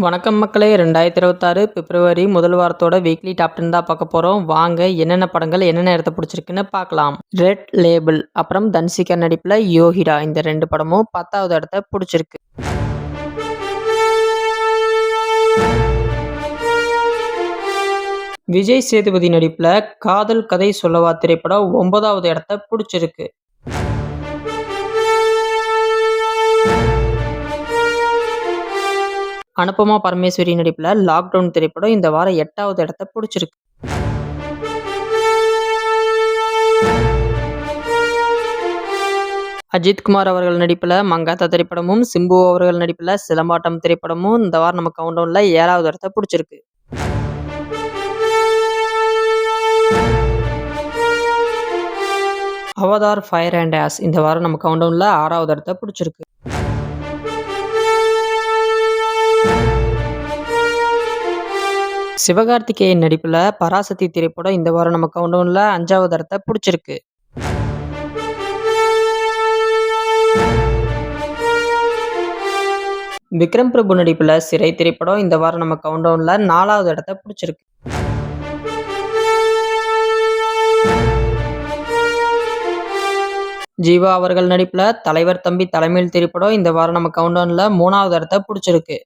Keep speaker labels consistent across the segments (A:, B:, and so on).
A: வணக்கம் மக்களே! 2026 பிப்ரவரி முதல் வாரத்தோட வீக்லி டாப் 10 தான் பார்க்க போறோம். வாங்க என்னென்ன படங்கள் என்னென்ன இடத்த பிடிச்சிருக்குன்னு பார்க்கலாம். ரெட் லேபிள் அப்புறம் தன்சிகா நடிப்புல யோகிடா இந்த 2 படமும் 10வது இடத்த பிடிச்சிருக்கு. விஜய் சேதுபதி நடிப்புல காதல் கதை சொல்லவா திரைப்படம் 9வது இடத்த பிடிச்சிருக்கு. அனுபமா பரமேஸ்வரி நடிப்புல லாக்டவுன் திரைப்படம் இந்த வாரம் 8வது இடத்த பிடிச்சிருக்கு. அஜித்குமார் அவர்கள் நடிப்புல மங்காத்தா திரைப்படமும் சிம்பு அவர்கள் நடிப்புல சிலம்பாட்டம் திரைப்படமும் இந்த வாரம் நம்ம கவுண்டவுன்ல 7வது இடத்த பிடிச்சிருக்கு. அவதார் ஃபயர் அண்ட் ஆஸ் இந்த வாரம் நம்ம கவுண்டவுன்ல 6வது இடத்த பிடிச்சிருக்கு. சிவகார்த்திகேயன் நடிப்புல பராசக்தி திரைப்படம் இந்த வாரம் நம்ம கவுண்டவுன்ல 5வது இடத்த பிடிச்சிருக்கு. விக்ரம் பிரபு நடிப்புல சிறை திரைப்படம் இந்த வாரம் நம்ம கவுண்டவுன்ல 4வது இடத்த பிடிச்சிருக்கு. ஜீவா அவர்கள் நடிப்புல தலைவர் தம்பி தலைமையில் திரைப்படம் இந்த வாரம் நம்ம கவுண்டவுன்ல 3வது இடத்த பிடிச்சிருக்கு.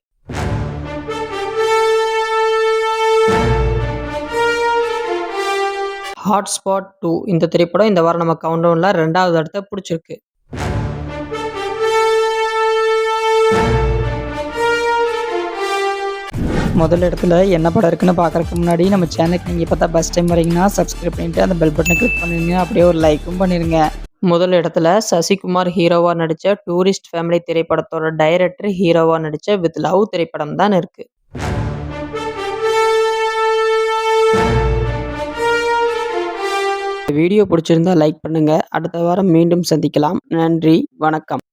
A: ஹாட்ஸ்பாட் 2 இந்த திரைப்படம் இந்த வாரம் நம்ம கவுண்டவுன்ல 2வது இடத்த பிடிச்சிருக்கு.
B: முதல் இடத்துல என்ன படம் இருக்குன்னு பார்க்கறதுக்கு முன்னாடி நம்ம சேனலுக்கு நீங்கள் இப்போ தான் ஃபஸ்ட் டைம் வரீங்கன்னா சப்ஸ்கிரைப் பண்ணிட்டு அந்த பெல் பட்டனை கிளிக் பண்ணிடுங்க. அப்படியே ஒரு லைக்கும் பண்ணிடுங்க.
A: முதல் இடத்துல சசிகுமார் ஹீரோவா நடிச்ச டூரிஸ்ட் ஃபேமிலி திரைப்படத்தோட டைரக்டர் ஹீரோவா நடிச்ச வித் லவ் திரைப்படம் தான் இருக்கு. வீடியோ பிடிச்சிருந்தா லைக் பண்ணுங்க. அடுத்த வாரம் மீண்டும் சந்திக்கலாம். நன்றி, வணக்கம்.